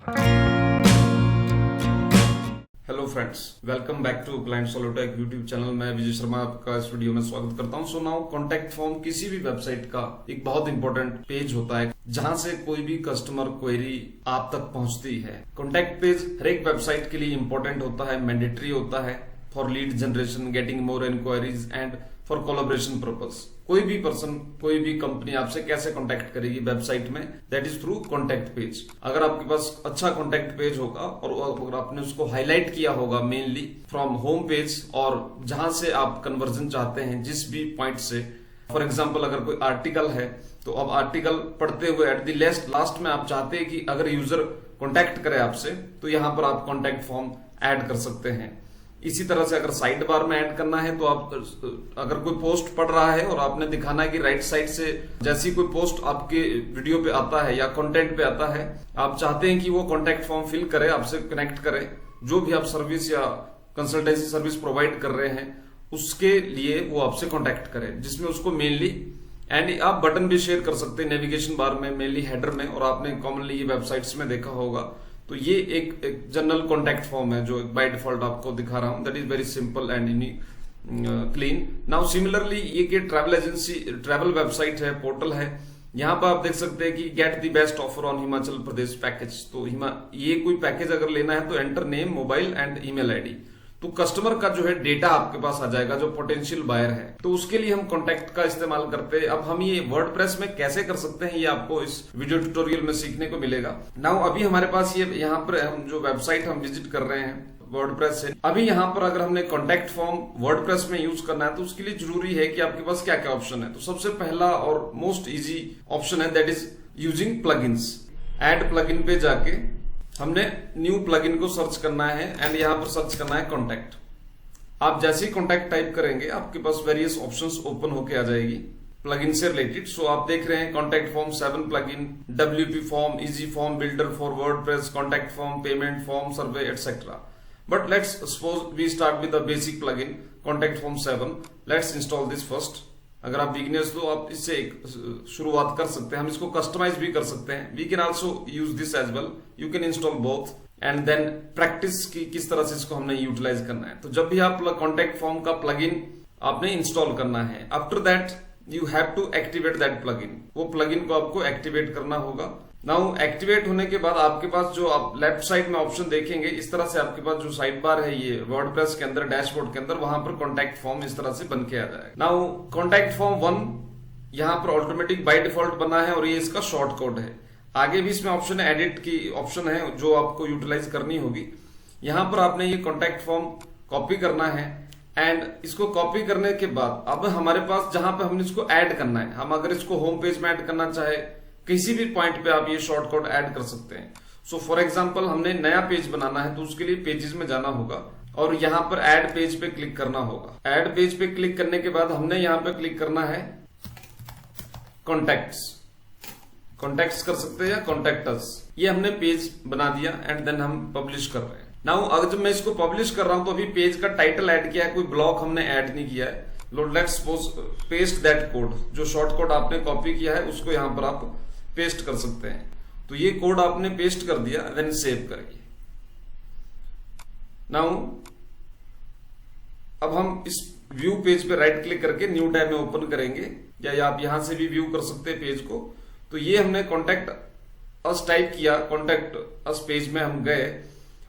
Hello friends, welcome back to client solotech YouTube channel. मैं विजय शर्मा आपका इस वीडियो में स्वागत करता हूं। सो नाउ कॉन्टैक्ट फॉर्म किसी भी वेबसाइट का एक बहुत इंपॉर्टेंट पेज होता है जहां से कोई भी कस्टमर क्वेरी आप तक पहुंचती है। कॉन्टैक्ट पेज हर एक वेबसाइट के लिए इंपॉर्टेंट होता है, मैंडेटरी होता है for lead generation, getting more inquiries and for collaboration purpose. कोई भी पर्सन, कोई भी कंपनी आपसे कैसे कांटेक्ट करेगी वेबसाइट में, that is through contact page. अगर आपके पास अच्छा कॉन्टैक्ट पेज होगा और अगर आपने उसको हाईलाइट किया होगा मेनली फ्रॉम होम पेज, और जहां से आप कन्वर्जन चाहते हैं जिस भी पॉइंट से, फॉर एग्जाम्पल अगर कोई आर्टिकल है तो अब आर्टिकल पढ़ते हुए एट द लास्ट में आप चाहते हैं कि अगर यूजर कॉन्टैक्ट करे आपसे तो यहां पर आप कॉन्टैक्ट फॉर्म ऐड कर सकते हैं। इसी तरह से अगर साइड बार में ऐड करना है तो आप अगर कोई पोस्ट पढ़ रहा है और आपने दिखाना है कि राइट साइड से जैसी कोई पोस्ट आपके वीडियो पे आता है या कंटेंट पे आता है, आप चाहते हैं कि वो कॉन्टैक्ट फॉर्म फिल करे, आपसे कनेक्ट करे, जो भी आप सर्विस या कंसल्टेंसी सर्विस प्रोवाइड कर रहे हैं उसके लिए वो आपसे कॉन्टैक्ट करे, जिसमें उसको मेनली एंड आप बटन भी शेयर कर सकते हैं नेविगेशन बार में, मेनली हेडर में, और आपने कॉमनली ये वेबसाइट्स में देखा होगा। तो ये एक जनरल कॉन्टैक्ट फॉर्म है जो बाय डिफॉल्ट आपको दिखा रहा हूं। That is very simple and clean. Now similarly ये कि ट्रैवल एजेंसी, ट्रैवल वेबसाइट है, पोर्टल है, यहाँ पर आप देख सकते हैं कि get the best offer on Himachal Pradesh package. तो ये कोई पैकेज अगर लेना है तो enter name, mobile and email ID. तो कस्टमर का जो है डेटा आपके पास आ जाएगा, जो पोटेंशियल बायर है। तो उसके लिए हम कॉन्टैक्ट का इस्तेमाल करते हैं। अब हम ये वर्डप्रेस में कैसे कर सकते हैं ये आपको इस वीडियो ट्यूटोरियल में सीखने को मिलेगा। नाउ अभी हमारे पास ये यहाँ पर हम जो वेबसाइट हम विजिट कर रहे हैं वर्डप्रेस से, अभी यहाँ पर अगर हमने कॉन्टैक्ट फॉर्म वर्डप्रेस में यूज करना है तो उसके लिए जरूरी है कि आपके पास क्या क्या ऑप्शन है। तो सबसे पहला और मोस्ट इजी ऑप्शन है that is using plugins. Add plugin पे जाके हमने न्यू प्लगइन को सर्च करना है एंड यहां पर सर्च करना है कॉन्टैक्ट। आप जैसे ही कॉन्टैक्ट टाइप करेंगे आपके पास वेरियस ऑप्शंस ओपन होके आ जाएगी प्लगइन से रिलेटेड। सो आप देख रहे हैं contact form 7 plugin, WP form, easy form builder for WordPress, contact form, payment form, survey etcetera. But let's suppose we start with the basic plugin contact form 7। Let's install this first. अगर आप beginners तो आप इससे शुरुआत कर सकते हैं। हम इसको कस्टमाइज भी कर सकते हैं। We can also use this as well. You can install both and then practice की किस तरह से इसको हमने यूटिलाइज करना है। तो जब भी आप कॉन्टैक्ट फॉर्म का प्लगइन आपने इंस्टॉल करना है, after that you have to activate that plugin. वो प्लगइन को आपको एक्टिवेट करना होगा। नाउ एक्टिवेट होने के बाद आपके पास जो आप लेफ्ट साइड में ऑप्शन देखेंगे, इस तरह से आपके पास जो साइड बार है ये वर्डप्रेस के अंदर, डैशबोर्ड के अंदर, वहां पर कॉन्टैक्ट फॉर्म इस तरह से बन के आ जाएगा। नाउ कॉन्टैक्ट फॉर्म 1 यहाँ पर ऑटोमेटिक बाय डिफॉल्ट बना है और ये इसका शॉर्ट कोड है। आगे भी इसमें ऑप्शन है, एडिट की ऑप्शन है जो आपको यूटिलाइज करनी होगी। यहां पर आपने ये कॉन्टैक्ट फॉर्म कॉपी करना है एंड इसको कॉपी करने के बाद अब हमारे पास जहां पे हमने इसको ऐड करना है, हम अगर इसको होम पेज में ऐड करना चाहे किसी भी पॉइंट पे आप ये शॉर्ट कोड ऐड कर सकते हैं। सो फॉर एग्जांपल हमने नया पेज बनाना है तो उसके लिए पेजेस में जाना होगा और यहां पर ऐड पेज पे क्लिक करना होगा। ऐड पेज पे क्लिक करने के बाद हमने यहां पे क्लिक करना है कॉन्टैक्ट्स। कॉन्टैक्ट्स कर सकते हैं या कॉन्टैक्टस। ये हमने पेज बना दिया एंड देन हम पब्लिश कर रहे हैं। नाउ अगर जब मैं इसको पब्लिश कर रहा हूं तो अभी पेज का टाइटल ऐड किया है, कोई ब्लॉक हमने ऐड नहीं किया है। Let's suppose paste that code, जो शॉर्ट कोड आपने कॉपी किया है उसको यहां पर आप पेस्ट कर सकते हैं। तो ये कोड आपने पेस्ट कर दिया, देन सेव करेंगे। नाउ अब हम इस व्यू पेज पे राइट क्लिक करके न्यू टैब में ओपन करेंगे, या आप यहां से भी व्यू कर सकते हैं पेज को। तो ये हमने कॉन्टैक्ट अस टाइप किया, कॉन्टैक्ट अस पेज में हम गए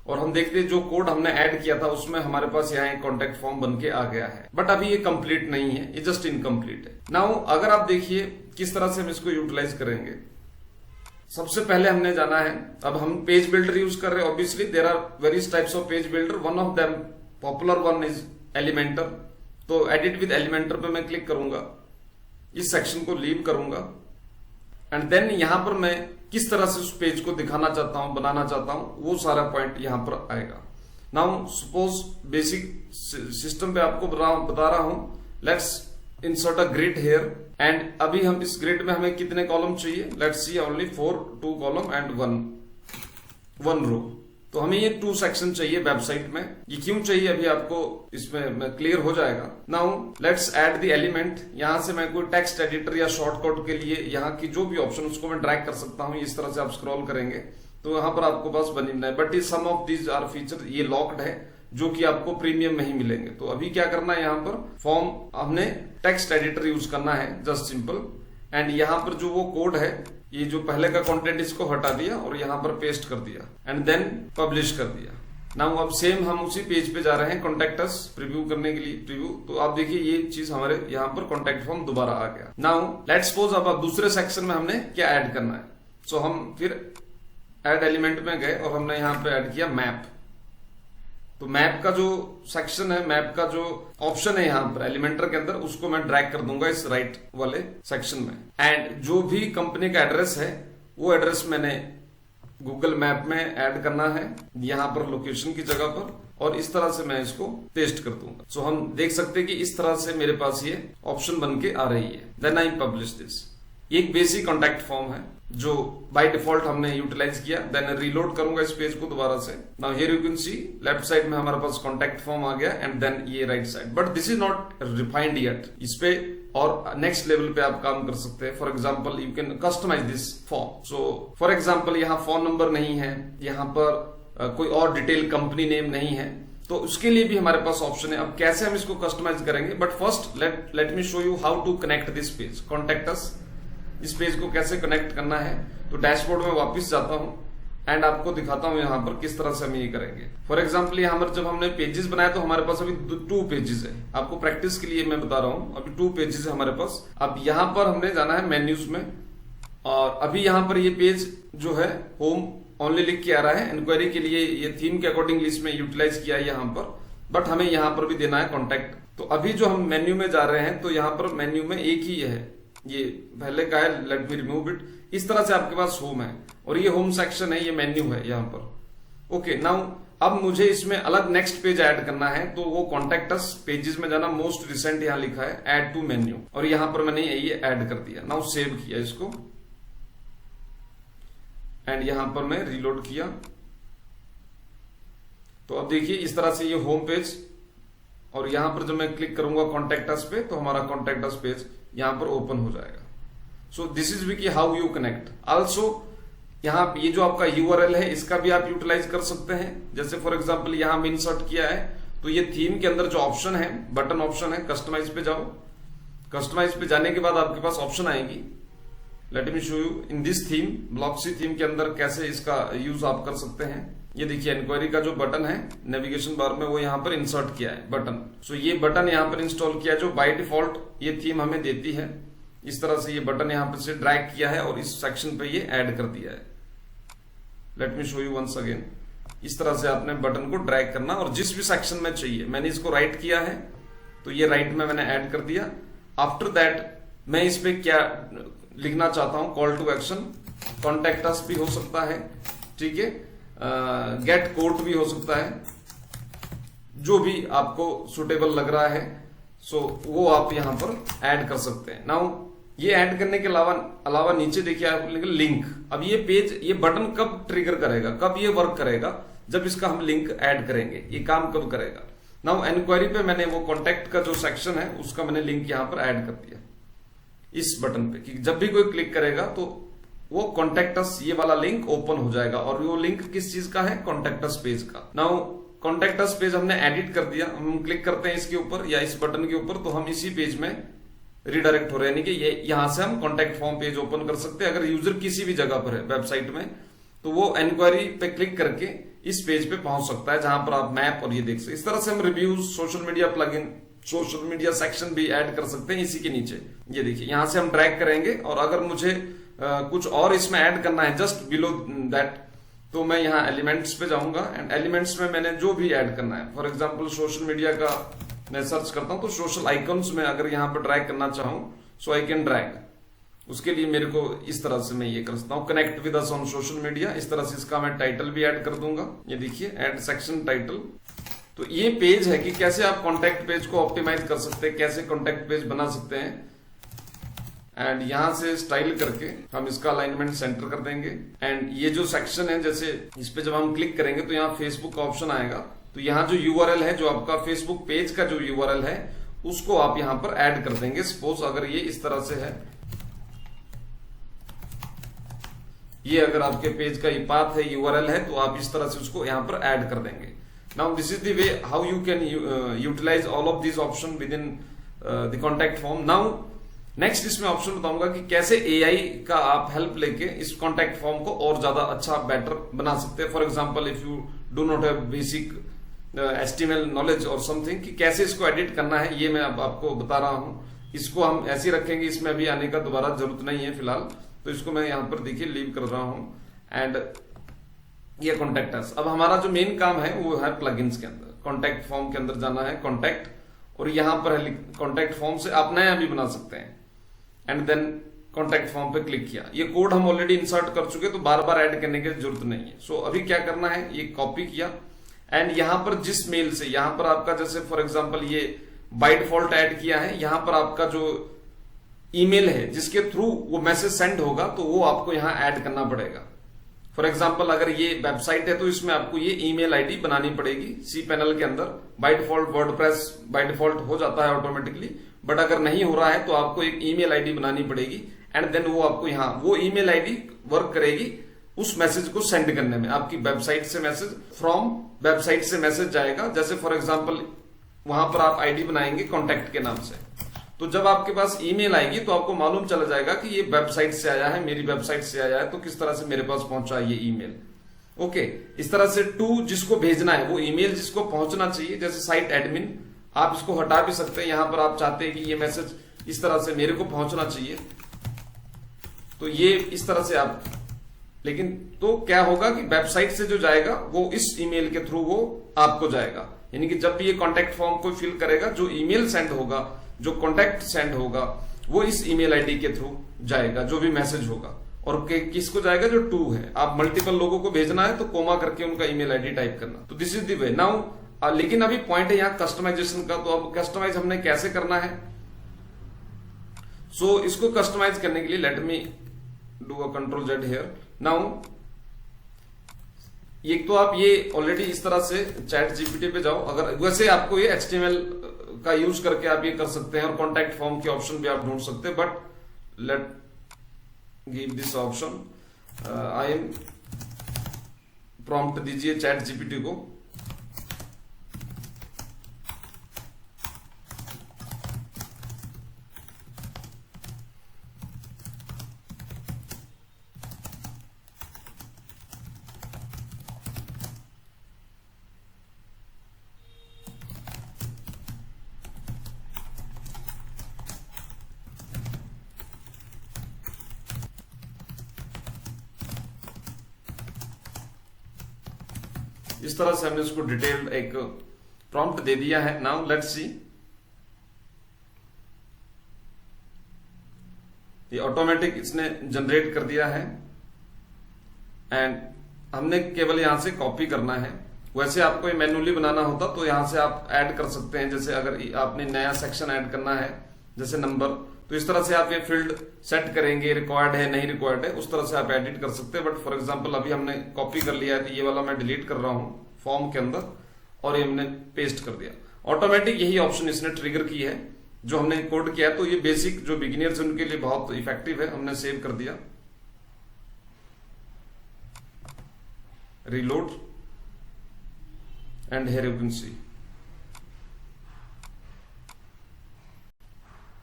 और हम देखते हैं जो कोड हमने ऐड किया था उसमें हमारे पास यहाँ एक कॉन्टैक्ट फॉर्म बन के आ गया है। बट अभी ये कंप्लीट नहीं है, ये जस्ट इनकम्प्लीट है। नाउ अगर आप देखिए किस तरह से हम इसको यूटिलाइज करेंगे। सबसे पहले हमने जाना है, अब हम पेज बिल्डर यूज कर रहे हैं। Obviously there are various types of page builder, one of them popular one is Elementor. तो एडिट विद एलिमेंटर पे मैं क्लिक करूंगा, इस सेक्शन को लीव करूंगा एंड देन यहां पर मैं किस तरह से उस पेज को दिखाना चाहता हूं, बनाना चाहता हूं, वो सारा पॉइंट यहां पर आएगा। नाउ सपोज बेसिक सिस्टम पे आपको बता रहा हूं, let's insert a grid here and अभी हम इस ग्रिड में हमें कितने कॉलम चाहिए, let's see only 2 column and 1 रो। तो हमें ये 2 सेक्शन चाहिए वेबसाइट में। ये क्यों चाहिए अभी आपको इसमें क्लियर हो जाएगा। Now let's add the element. यहां से मैं कोई टेक्स्ट एडिटर या शॉर्ट कोड के लिए यहाँ की जो भी ऑप्शन उसको मैं ड्रैग कर सकता हूं। इस तरह से आप स्क्रॉल करेंगे तो यहाँ पर आपको पास बनी बनाए, बट ये सम ऑफ दीज आर फीचर, ये लॉक्ड है जो कि आपको प्रीमियम में ही मिलेंगे। तो अभी क्या करना है, यहाँ पर फॉर्म हमने टेक्स्ट एडिटर यूज करना है, जस्ट सिंपल। एंड यहाँ पर जो वो कोड है, ये जो पहले का कंटेंट इसको हटा दिया और यहाँ पर पेस्ट कर दिया एंड देन पब्लिश कर दिया। नाउ अब सेम हम उसी पेज पे जा रहे हैं कॉन्टैक्ट अस प्रीव्यू करने के लिए, प्रीव्यू। तो आप देखिए ये चीज हमारे यहाँ पर कॉन्टैक्ट फॉर्म दोबारा आ गया। नाउ लेट्स सपोज अब दूसरे सेक्शन में हमने क्या ऐड करना है। सो हम फिर ऐड एलिमेंट में गए और हमने यहाँ पे ऐड किया मैप। तो मैप का जो सेक्शन है, मैप का जो ऑप्शन है यहाँ पर एलिमेंटर के अंदर, उसको मैं ड्रैग कर दूंगा इस राइट वाले सेक्शन में। एंड जो भी कंपनी का एड्रेस है वो एड्रेस मैंने गूगल मैप में ऐड करना है, यहाँ पर लोकेशन की जगह पर, और इस तरह से मैं इसको पेस्ट कर दूंगा। सो हम देख सकते हैं कि इस तरह से मेरे पास ये ऑप्शन बन के आ रही है। Then I publish this. एक बेसिक कॉन्टैक्ट फॉर्म है जो बाय डिफॉल्ट हमने यूटिलाइज किया। देन रीलोड करूंगा इस पेज को दोबारा से। Now here you can see left side में हमारे पास कॉन्टैक्ट फॉर्म आ गया एंड देन ये right side. But this is not refined yet. इस पे और नेक्स्ट लेवल पे आप काम कर सकते हैं। For example you can customize this form. So for example यहाँ फोन नंबर नहीं है, यहाँ पर कोई और डिटेल कंपनी नेम नहीं है, तो उसके लिए भी हमारे पास ऑप्शन है। अब कैसे हम इसको कस्टमाइज करेंगे, but first let me show you how to connect this page, contact us. इस पेज को कैसे कनेक्ट करना है। तो डैशबोर्ड में वापस जाता हूं एंड आपको दिखाता हूं यहाँ पर किस तरह से हम ये करेंगे। फॉर एग्जाम्पल यहाँ पर जब हमने पेजेस बनाया तो हमारे पास अभी 2 पेजेस है। आपको प्रैक्टिस के लिए मैं बता रहा हूं, अभी 2 पेजेस है हमारे पास। अब यहाँ पर हमने जाना है मेन्यूज में, और अभी यहाँ पर ये पेज जो है होम ओनली लिख के आ रहा है। इंक्वायरी के लिए ये थीम के अकॉर्डिंगली इसमें यूटिलाइज किया है यहाँ पर, बट हमें यहाँ पर भी देना है कॉन्टैक्ट। तो अभी जो हम मेन्यू में जा रहे हैं तो यहाँ पर मेन्यू में एक ही है, ये पहले का है, लेट मी रिमूव इट। इस तरह से आपके पास होम है और ये होम सेक्शन है, ये मेन्यू है यहाँ पर। ओके, नाउ अब मुझे इसमें अलग नेक्स्ट पेज ऐड करना है, तो वो कॉन्टैक्ट अस पेजेस में जाना, मोस्ट रिसेंट यहाँ लिखा है ऐड टू मेन्यू, और यहाँ पर मैंने ये ऐड कर दिया। नाउ सेव किया इसको एंड यहां पर मैं रीलोड किया। तो अब देखिए इस तरह से ये होम पेज, और यहां पर जब मैं क्लिक करूंगा कॉन्टैक्ट अस पे तो हमारा कॉन्टैक्ट अस पेज यहां पर ओपन हो जाएगा। So this is Vicky how you connect. Also यहाँ ये जो आपका यूआरएल है इसका भी आप यूटिलाइज कर सकते हैं। जैसे फॉर एग्जांपल यहां में इंसर्ट किया है तो ये थीम के अंदर जो ऑप्शन है, बटन ऑप्शन है, कस्टमाइज पे जाओ। कस्टमाइज पे जाने के बाद आपके पास ऑप्शन आएगी, let me show you in this theme, Bloxy theme के अंदर कैसे इसका यूज आप कर सकते हैं। ये देखिए इंक्वायरी का जो बटन है नेविगेशन बार में, वो यहाँ पर इंसर्ट किया है बटन। सो ये बटन यहाँ पर इंस्टॉल किया जो बाय डिफॉल्ट ये थीम हमें देती है। इस तरह से ये बटन यहाँ पर से ड्रैग किया है और इस सेक्शन पे ये ऐड कर दिया है। Let me show you once again. इस तरह से आपने बटन को ड्रैग करना और जिस भी सेक्शन में चाहिए। मैंने इसको राइट किया है तो ये राइट में मैंने ऐड कर दिया। आफ्टर दैट मैं इस पे क्या लिखना चाहता हूं, call to action, contact us भी हो सकता है, ठीक है, गेट कोट भी हो सकता है, जो भी आपको सुटेबल लग रहा है। सो वो आप यहां पर ऐड कर सकते हैं। नाउ ये ऐड करने के अलावा नीचे देखिए आप लिंक। अब ये पेज, ये बटन कब ट्रिगर करेगा, कब ये वर्क करेगा, जब इसका हम लिंक ऐड करेंगे। ये काम कब करेगा। नाउ इंक्वायरी पे मैंने वो कॉन्टैक्ट का जो सेक्शन है उसका मैंने लिंक यहां पर ऐड कर दिया इस बटन पे, कि जब भी कोई क्लिक करेगा तो वो कॉन्टैक्ट अस ये वाला लिंक ओपन हो जाएगा। और वो लिंक किस चीज का है, कॉन्टैक्ट अस पेज का। नाउ कॉन्टैक्ट अस पेज हमने एडिट कर दिया। हम क्लिक करते हैं इसके ऊपर या इस बटन के ऊपर तो हम इसी पेज में रिडायरेक्ट हो रहे हैं, यानी कि ये यहां से हम कॉन्टैक्ट फॉर्म पेज ओपन कर सकते हैं। अगर यूजर किसी भी जगह पर है वेबसाइट में तो वो इंक्वायरी पे क्लिक करके इस पेज पे पहुंच सकता है जहां पर आप मैप और ये देख सकते हैं। इस तरह से हम reviews, social media plugin, social media section भी ऐड कर सकते हैं इसी के नीचे। ये देखिए यहां से हम ड्रैग करेंगे और अगर मुझे कुछ और इसमें ऐड करना है जस्ट बिलो दैट, तो मैं यहाँ एलिमेंट्स पे जाऊंगा एंड एलिमेंट्स में मैंने जो भी ऐड करना है, फॉर एग्जांपल सोशल मीडिया का मैं सर्च करता हूं तो सोशल आइकॉन्स में अगर यहाँ पर ड्रैग करना चाहूं सो आई कैन ड्रैग। उसके लिए मेरे को इस तरह से मैं ये कर सकता हूँ, connect with us on social media. इस तरह से इसका मैं टाइटल भी ऐड कर दूंगा। ये देखिए ऐड सेक्शन टाइटल। तो ये पेज है कि कैसे आप कॉन्टैक्ट पेज को ऑप्टिमाइज कर सकते हैं, कैसे कॉन्टैक्ट पेज बना सकते हैं। एंड यहां से स्टाइल करके हम इसका अलाइनमेंट सेंटर कर देंगे। एंड ये जो सेक्शन है, जैसे इस पे जब हम क्लिक करेंगे तो यहाँ फेसबुक का ऑप्शन आएगा। तो यहाँ जो यूआरएल है, जो आपका फेसबुक पेज का जो यूआरएल है, उसको आप यहां पर ऐड कर देंगे। सपोज अगर ये इस तरह से है, ये अगर आपके पेज का पाथ है, यूआरएल है, तो आप इस तरह से उसको यहाँ पर ऐड कर देंगे। Now this is the way how you can utilize all of this option within the contact form. Now next इसमें ऑप्शन बताऊंगा कि कैसे एआई का आप हेल्प लेके इस कॉन्टैक्ट फॉर्म को और ज्यादा अच्छा बेटर बना सकते हैं। For example if you do not have basic HTML knowledge और समथिंग, कि कैसे इसको एडिट करना है, ये मैं अब आपको बता रहा हूं। इसको हम ऐसे ही रखेंगे, इसमें अभी आने का दोबारा जरूरत नहीं है फिलहाल, तो इसको मैं यहां पर देखिए लीव कर रहा हूं। एंड ये कॉन्टैक्ट अस। अब हमारा जो मेन काम है वो है प्लगइन्स के अंदर, कॉन्टैक्ट फॉर्म के अंदर जाना है, कॉन्टैक्ट, और यहां पर कॉन्टैक्ट फॉर्म से आप नया भी बना सकते हैं। एंड देन कॉन्टैक्ट फॉर्म पे क्लिक किया। ये कोड हम ऑलरेडी इंसर्ट कर चुके, तो बार बार ऐड करने की जरूरत नहीं है। सो अभी क्या करना है, ये कॉपी किया एंड यहां पर जिस मेल से, यहां पर आपका जैसे फॉर एग्जांपल ये बाय डिफॉल्ट ऐड किया है, यहां पर आपका जो ईमेल है जिसके थ्रू वो मैसेज सेंड होगा, तो वो आपको यहां ऐड करना पड़ेगा। फॉर एग्जांपल अगर ये वेबसाइट है तो इसमें आपको ये ईमेल आईडी बनानी पड़ेगी सी पैनल के अंदर। By default WordPress by default हो जाता है ऑटोमेटिकली, बट अगर नहीं हो रहा है तो आपको एक ईमेल आईडी बनानी पड़ेगी। एंड देन वो आपको यहाँ वो ईमेल आईडी वर्क करेगी उस मैसेज को सेंड करने में। आपकी वेबसाइट से मैसेज, फ्रॉम वेबसाइट से मैसेज जाएगा। जैसे फॉर एग्जांपल वहां पर आप आईडी बनाएंगे कॉन्टैक्ट के नाम से, तो जब आपके पास ईमेल आएगी तो आपको मालूम चला जाएगा कि ये वेबसाइट से आया है, मेरी वेबसाइट से आया है, तो किस तरह से मेरे पास पहुंचा ये ईमेल। ओके, इस तरह से टू जिसको भेजना है, वो ईमेल जिसको पहुंचना चाहिए, जैसे साइट एडमिन, आप इसको हटा भी सकते हैं। यहां पर आप चाहते हैं कि ये मैसेज इस तरह से मेरे को पहुंचना चाहिए, तो ये इस तरह से आप, लेकिन तो क्या होगा कि वेबसाइट से जो जाएगा वो इस ईमेल के थ्रू वो आपको जाएगा। यानी कि जब भी ये कॉन्टैक्ट फॉर्म को फिल करेगा, जो ईमेल सेंड होगा, जो कॉन्टैक्ट सेंड होगा, वो इस ईमेल आईडी के थ्रू जाएगा, जो भी मैसेज होगा। और किसको जाएगा, जो टू है। आप मल्टीपल लोगों को भेजना है तो कोमा करके उनका ईमेल आईडी टाइप करना। तो this is the way. Now लेकिन अभी पॉइंट है यहाँ कस्टमाइजेशन का। तो अब कस्टमाइज हमने कैसे करना है, सो इसको कस्टमाइज करने के लिए let me do a control Z here. Now एक तो आप ये ऑलरेडी इस तरह से चैट जीपीटी पे जाओ, अगर वैसे आपको ये एचटीएमएल का यूज करके आप ये कर सकते हैं, और कॉन्टैक्ट फॉर्म के ऑप्शन भी आप ढूंढ सकते हैं। But let give this option, I am prompt दीजिए चैट जीपीटी को। इस तरह से हमने उसको डिटेल्ड एक प्रॉम्प्ट दे दिया है। नाउ लेट्स सी, ये ऑटोमेटिक इसने जनरेट कर दिया है एंड हमने केवल यहां से कॉपी करना है। वैसे आपको ये मैन्युअली बनाना होता तो यहां से आप ऐड कर सकते हैं। जैसे अगर आपने नया सेक्शन ऐड करना है, जैसे नंबर, तो इस तरह से आप ये फील्ड सेट करेंगे, रिक्वायर्ड है नहीं रिक्वायर्ड है, उस तरह से आप एडिट कर सकते हैं। बट फॉर एग्जांपल अभी हमने कॉपी कर लिया है, तो ये वाला मैं डिलीट कर रहा हूं फॉर्म के अंदर, और ये हमने पेस्ट कर दिया। ऑटोमेटिक यही ऑप्शन इसने ट्रिगर की है जो हमने कोड किया है। तो ये बेसिक जो बिगिनर्स उनके लिए बहुत इफेक्टिव है। हमने सेव कर दिया, reload, and here you can see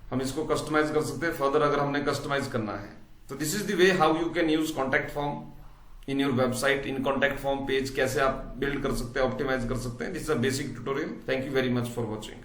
हम इसको कस्टमाइज कर सकते हैं फर्दर अगर हमने कस्टमाइज करना है। तो this is the way how you can use contact form in your website. In contact form page कैसे आप बिल्ड कर सकते हैं, ऑप्टिमाइज कर सकते हैं। This is a basic tutorial. Thank you very much for watching.